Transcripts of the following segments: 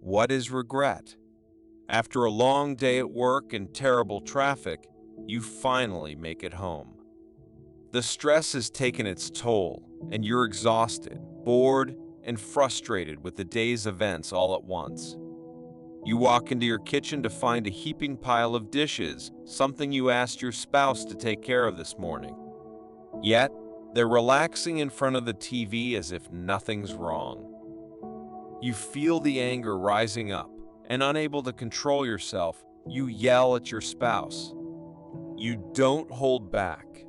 What is regret? After a long day at work and terrible traffic, you finally make it home. The stress has taken its toll, and you're exhausted, bored, and frustrated with the day's events all at once. You walk into your kitchen to find a heaping pile of dishes, something you asked your spouse to take care of this morning. Yet, they're relaxing in front of the TV as if nothing's wrong. You feel the anger rising up, and unable to control yourself, you yell at your spouse. You don't hold back.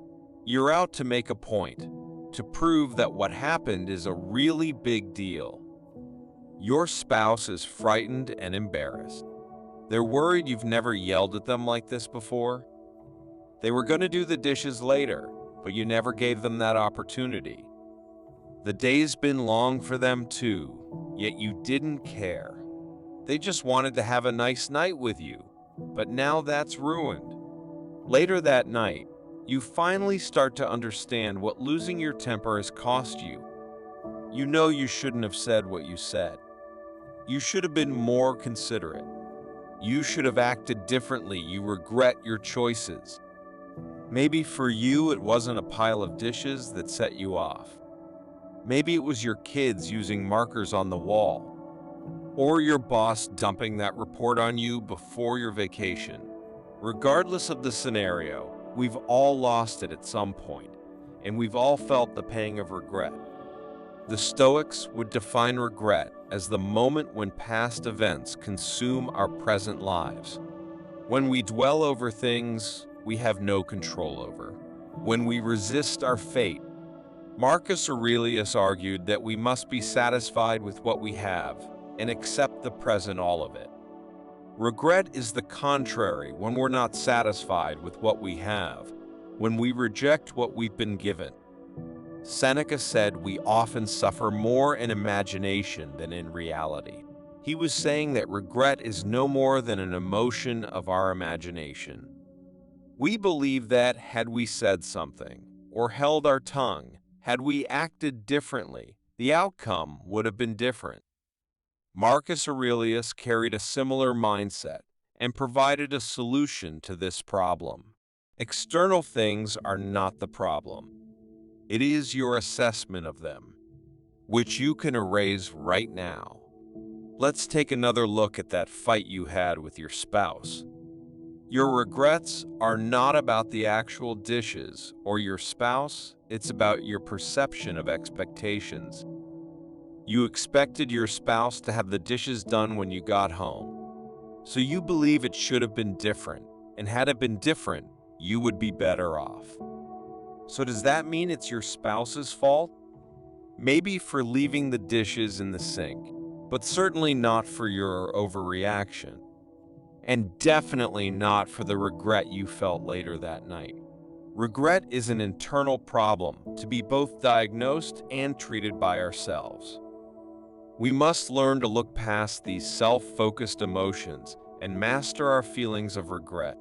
You're out to make a point, to prove that what happened is a really big deal. Your spouse is frightened and embarrassed. They're worried you've never yelled at them like this before. They were going to do the dishes later, but you never gave them that opportunity. The day's been long for them too, yet you didn't care. They just wanted to have a nice night with you, but now that's ruined. Later that night, you finally start to understand what losing your temper has cost you. You know you shouldn't have said what you said. You should have been more considerate. You should have acted differently. You regret your choices. Maybe for you, it wasn't a pile of dishes that set you off. Maybe it was your kids using markers on the wall, or your boss dumping that report on you before your vacation. Regardless of the scenario, we've all lost it at some point, and we've all felt the pang of regret. The Stoics would define regret as the moment when past events consume our present lives. When we dwell over things we have no control over. When we resist our fate. Marcus Aurelius argued that we must be satisfied with what we have and accept the present, all of it. Regret is the contrary when we're not satisfied with what we have, when we reject what we've been given. Seneca said we often suffer more in imagination than in reality. He was saying that regret is no more than an emotion of our imagination. We believe that had we said something, or held our tongue, had we acted differently, the outcome would have been different. Marcus Aurelius carried a similar mindset and provided a solution to this problem. External things are not the problem. It is your assessment of them, which you can erase right now. Let's take another look at that fight you had with your spouse. Your regrets are not about the actual dishes or your spouse, it's about your perception of expectations. You expected your spouse to have the dishes done when you got home. So you believe it should have been different, and had it been different, you would be better off. So does that mean it's your spouse's fault? Maybe for leaving the dishes in the sink, but certainly not for your overreaction. And definitely not for the regret you felt later that night. Regret is an internal problem to be both diagnosed and treated by ourselves. We must learn to look past these self-focused emotions and master our feelings of regret.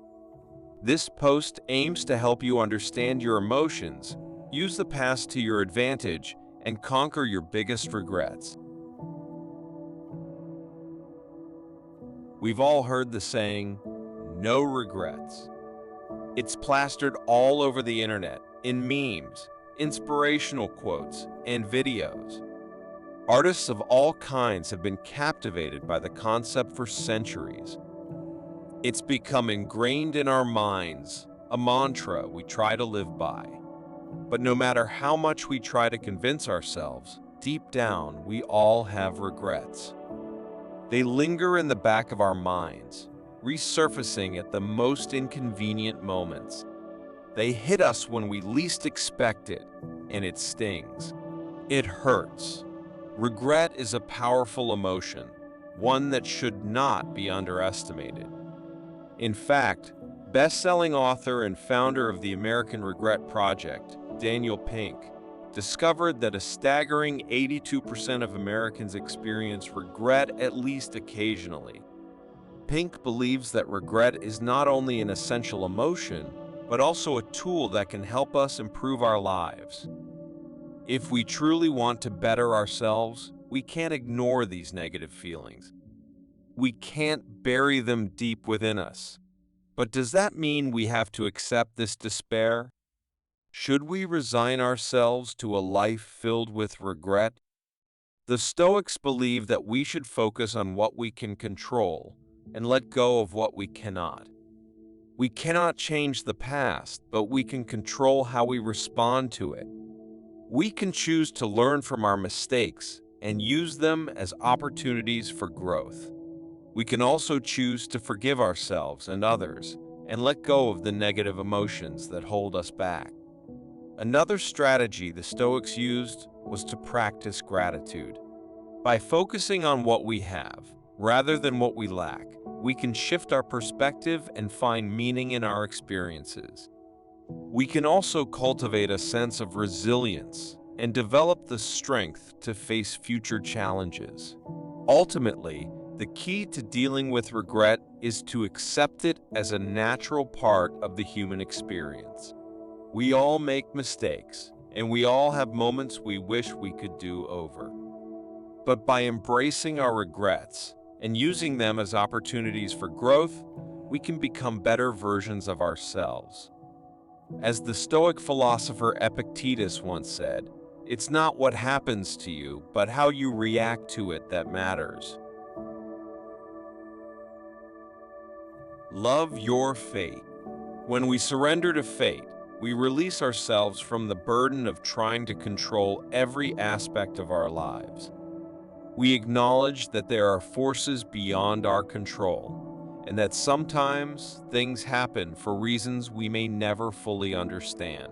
This post aims to help you understand your emotions, use the past to your advantage, and conquer your biggest regrets. We've all heard the saying, no regrets. It's plastered all over the internet, in memes, inspirational quotes, and videos. Artists of all kinds have been captivated by the concept for centuries. It's become ingrained in our minds, a mantra we try to live by. But no matter how much we try to convince ourselves, deep down we all have regrets. They linger in the back of our minds, resurfacing at the most inconvenient moments. They hit us when we least expect it, and it stings. It hurts. Regret is a powerful emotion, one that should not be underestimated. In fact, best-selling author and founder of the American Regret Project, Daniel Pink, discovered that a staggering 82% of Americans experience regret at least occasionally. Pink believes that regret is not only an essential emotion, but also a tool that can help us improve our lives. If we truly want to better ourselves, we can't ignore these negative feelings. We can't bury them deep within us. But does that mean we have to accept this despair? Should we resign ourselves to a life filled with regret? The Stoics believe that we should focus on what we can control and let go of what we cannot. We cannot change the past, but we can control how we respond to it. We can choose to learn from our mistakes and use them as opportunities for growth. We can also choose to forgive ourselves and others and let go of the negative emotions that hold us back. Another strategy the Stoics used was to practice gratitude. By focusing on what we have, rather than what we lack, we can shift our perspective and find meaning in our experiences. We can also cultivate a sense of resilience and develop the strength to face future challenges. Ultimately, the key to dealing with regret is to accept it as a natural part of the human experience. We all make mistakes, and we all have moments we wish we could do over. But by embracing our regrets and using them as opportunities for growth, we can become better versions of ourselves. As the Stoic philosopher Epictetus once said, "It's not what happens to you, but how you react to it that matters." Love your fate. When we surrender to fate, we release ourselves from the burden of trying to control every aspect of our lives. We acknowledge that there are forces beyond our control, and that sometimes things happen for reasons we may never fully understand.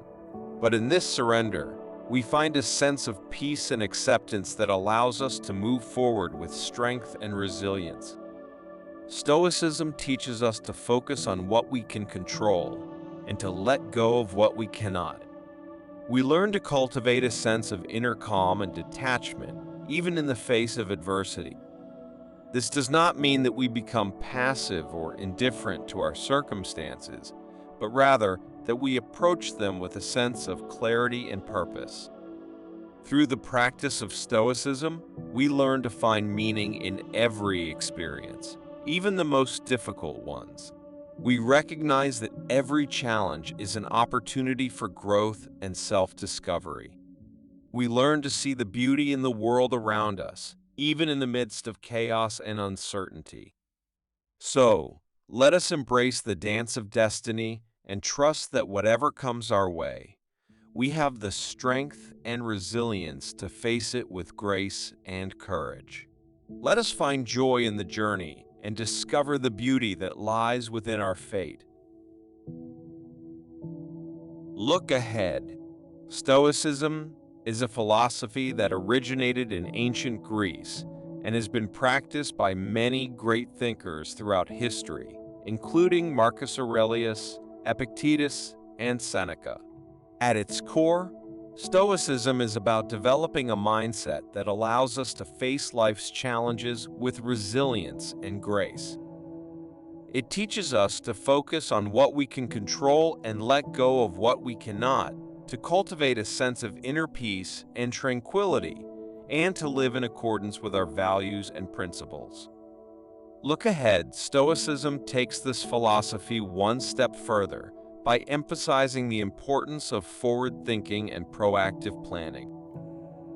But in this surrender, we find a sense of peace and acceptance that allows us to move forward with strength and resilience. Stoicism teaches us to focus on what we can control and to let go of what we cannot. We learn to cultivate a sense of inner calm and detachment, even in the face of adversity. This does not mean that we become passive or indifferent to our circumstances, but rather that we approach them with a sense of clarity and purpose. Through the practice of Stoicism, we learn to find meaning in every experience, even the most difficult ones. We recognize that every challenge is an opportunity for growth and self-discovery. We learn to see the beauty in the world around us, even in the midst of chaos and uncertainty. So, let us embrace the dance of destiny and trust that whatever comes our way, we have the strength and resilience to face it with grace and courage. Let us find joy in the journey and discover the beauty that lies within our fate. Look ahead. Stoicism is a philosophy that originated in ancient Greece and has been practiced by many great thinkers throughout history, including Marcus Aurelius, Epictetus, and Seneca. At its core, Stoicism is about developing a mindset that allows us to face life's challenges with resilience and grace. It teaches us to focus on what we can control and let go of what we cannot, to cultivate a sense of inner peace and tranquility, and to live in accordance with our values and principles. Look ahead. Stoicism takes this philosophy one step further by emphasizing the importance of forward thinking and proactive planning.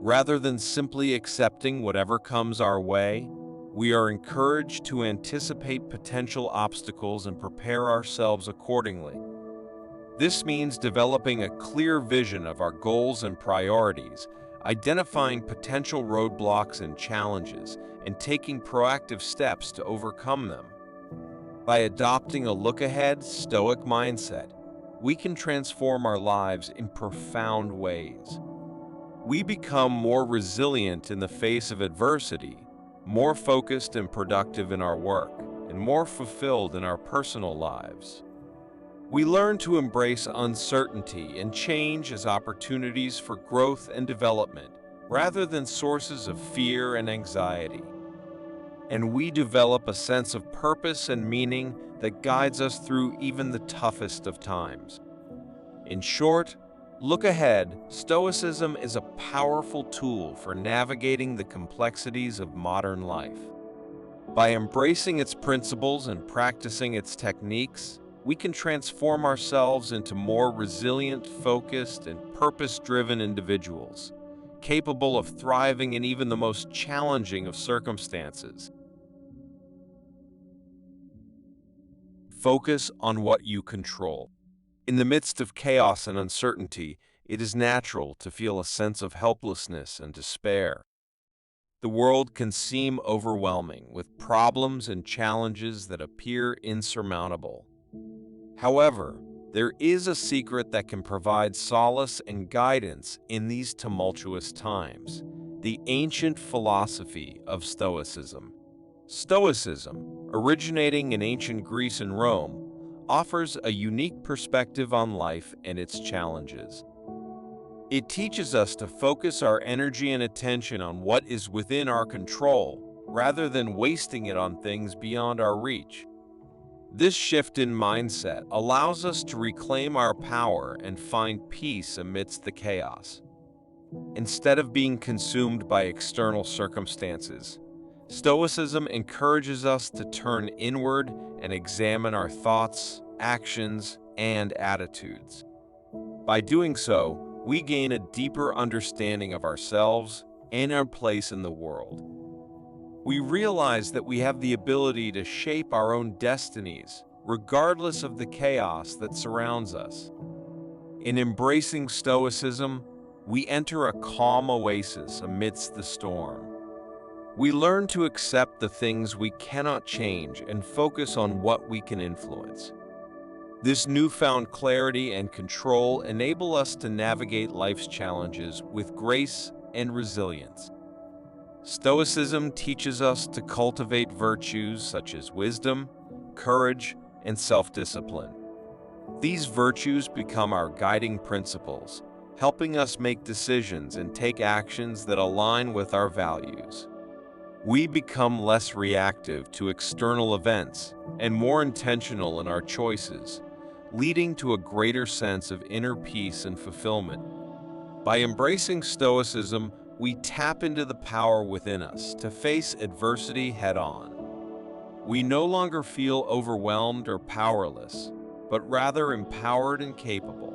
Rather than simply accepting whatever comes our way, we are encouraged to anticipate potential obstacles and prepare ourselves accordingly. This means developing a clear vision of our goals and priorities, identifying potential roadblocks and challenges, and taking proactive steps to overcome them. By adopting a look-ahead, stoic mindset, we can transform our lives in profound ways. We become more resilient in the face of adversity, more focused and productive in our work, and more fulfilled in our personal lives. We learn to embrace uncertainty and change as opportunities for growth and development, rather than sources of fear and anxiety. And we develop a sense of purpose and meaning that guides us through even the toughest of times. In short, look ahead. Stoicism is a powerful tool for navigating the complexities of modern life. By embracing its principles and practicing its techniques, we can transform ourselves into more resilient, focused, and purpose-driven individuals, capable of thriving in even the most challenging of circumstances. Focus on what you control. In the midst of chaos and uncertainty, it is natural to feel a sense of helplessness and despair. The world can seem overwhelming, with problems and challenges that appear insurmountable. However, there is a secret that can provide solace and guidance in these tumultuous times: the ancient philosophy of Stoicism. Stoicism, originating in ancient Greece and Rome, offers a unique perspective on life and its challenges. It teaches us to focus our energy and attention on what is within our control, rather than wasting it on things beyond our reach. This shift in mindset allows us to reclaim our power and find peace amidst the chaos. Instead of being consumed by external circumstances, Stoicism encourages us to turn inward and examine our thoughts, actions, and attitudes. By doing so, we gain a deeper understanding of ourselves and our place in the world. We realize that we have the ability to shape our own destinies, regardless of the chaos that surrounds us. In embracing Stoicism, we enter a calm oasis amidst the storm. We learn to accept the things we cannot change and focus on what we can influence. This newfound clarity and control enable us to navigate life's challenges with grace and resilience. Stoicism teaches us to cultivate virtues such as wisdom, courage, and self-discipline. These virtues become our guiding principles, helping us make decisions and take actions that align with our values. We become less reactive to external events and more intentional in our choices, leading to a greater sense of inner peace and fulfillment. By embracing Stoicism, we tap into the power within us to face adversity head-on. We no longer feel overwhelmed or powerless, but rather empowered and capable.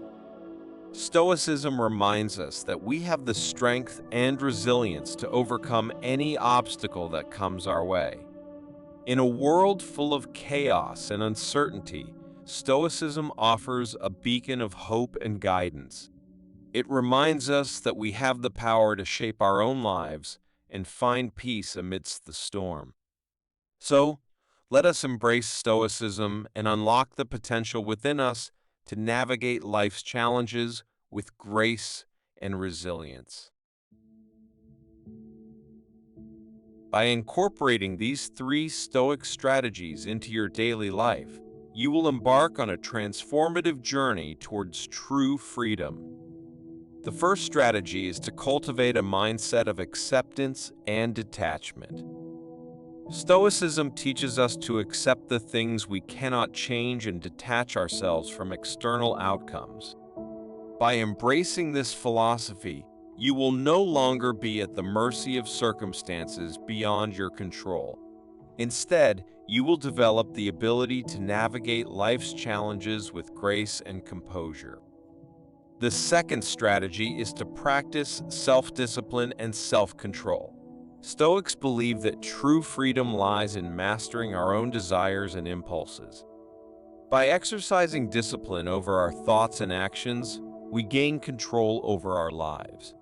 Stoicism reminds us that we have the strength and resilience to overcome any obstacle that comes our way. In a world full of chaos and uncertainty, Stoicism offers a beacon of hope and guidance. It reminds us that we have the power to shape our own lives and find peace amidst the storm. So, let us embrace Stoicism and unlock the potential within us to navigate life's challenges with grace and resilience. By incorporating these 3 Stoic strategies into your daily life, you will embark on a transformative journey towards true freedom. The first strategy is to cultivate a mindset of acceptance and detachment. Stoicism teaches us to accept the things we cannot change and detach ourselves from external outcomes. By embracing this philosophy, you will no longer be at the mercy of circumstances beyond your control. Instead, you will develop the ability to navigate life's challenges with grace and composure. The second strategy is to practice self-discipline and self-control. Stoics believe that true freedom lies in mastering our own desires and impulses. By exercising discipline over our thoughts and actions, we gain control over our lives.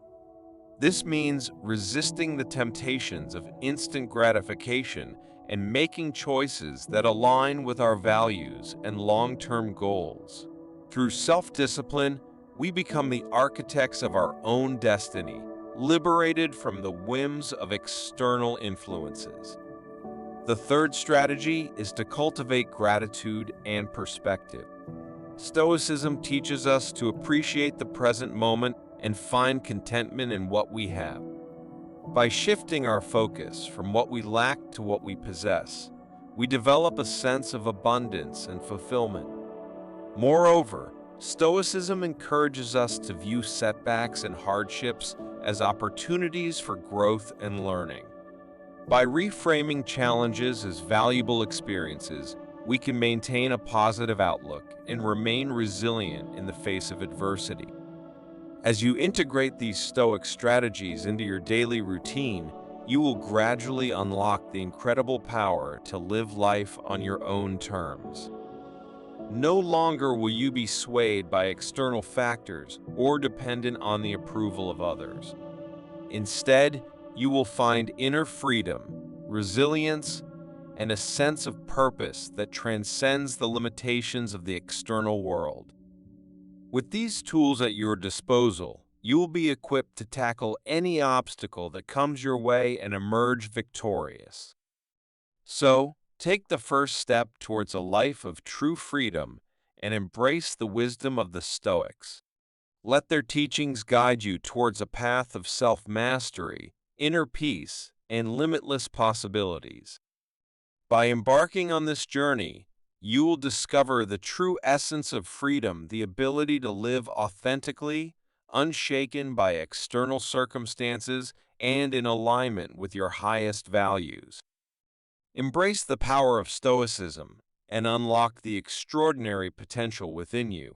This means resisting the temptations of instant gratification and making choices that align with our values and long-term goals. Through self-discipline, we become the architects of our own destiny, liberated from the whims of external influences. The third strategy is to cultivate gratitude and perspective. Stoicism teaches us to appreciate the present moment and find contentment in what we have. By shifting our focus from what we lack to what we possess, we develop a sense of abundance and fulfillment. Moreover, Stoicism encourages us to view setbacks and hardships as opportunities for growth and learning. By reframing challenges as valuable experiences, we can maintain a positive outlook and remain resilient in the face of adversity. As you integrate these Stoic strategies into your daily routine, you will gradually unlock the incredible power to live life on your own terms. No longer will you be swayed by external factors or dependent on the approval of others. Instead, you will find inner freedom, resilience, and a sense of purpose that transcends the limitations of the external world. With these tools at your disposal, you will be equipped to tackle any obstacle that comes your way and emerge victorious. So, take the first step towards a life of true freedom and embrace the wisdom of the Stoics. Let their teachings guide you towards a path of self-mastery, inner peace, and limitless possibilities. By embarking on this journey, you will discover the true essence of freedom, the ability to live authentically, unshaken by external circumstances, and in alignment with your highest values. Embrace the power of Stoicism and unlock the extraordinary potential within you.